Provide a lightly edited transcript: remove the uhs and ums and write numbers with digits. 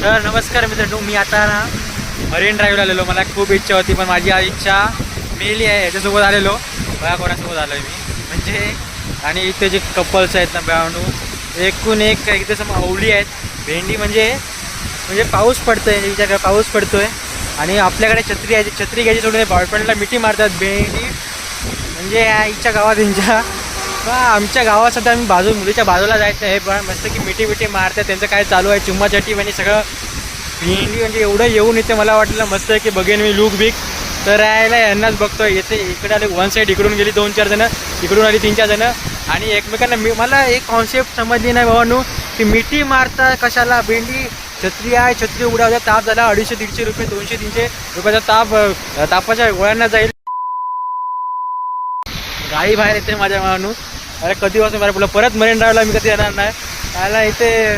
तर नमस्कार मित्रांनो, मी आता ना मरीन ड्राईव्हला आलेलो. मला खूप इच्छा होती, पण माझी आज इच्छा मेली आहे. याच्यासोबत आलेलो, बघा कोणासोबत आलो मी म्हणजे. आणि इथे जे कपल्स आहेत ना भावांनो, एकूण एक एकदम आवली आहेत. भेंडी म्हणजे पाऊस पडतोय, हिच्याकडे पाऊस पडतोय आणि आपल्याकडे छत्री आहे. छत्री घ्यायची सोडून बॉयफ्रेंडला मिठी मारतात. भेंडी म्हणजे आईच्या गावात त्यांच्या आमच्या गावात सध्या आम्ही मुलीच्या बाजूला जायचं आहे, पण मस्त की मिठी मारतात. त्यांचं काय चालू आहे, चुम्माचटी म्हणजे सगळं. भेंडी म्हणजे एवढं येऊन येते, मला वाटलं मस्त की बघेन मी लूक बिक. तर राहायला यांनाच बघतोय. येते इकडे आले, वन साईड इकडून गेली 2-4 जणं, इकडून आली 3-4 जणं. आणि एकमेकांना मला एक कॉन्सेप्ट समजली नाही भावांनो, की मिठी मारता कशाला. भेंडी छत्री आहे, छत्री उडावता, ताप झाला 250-150 रुपये, 200-300 रुपयाचा तापाच्या गोळ्यांना जाईल. गाडी बाहेर येते माझ्या भावांनो. अरे कधी वाजून मला परत मरीन ड्राईव्हला मी कधी येणार नाही. त्याला इथे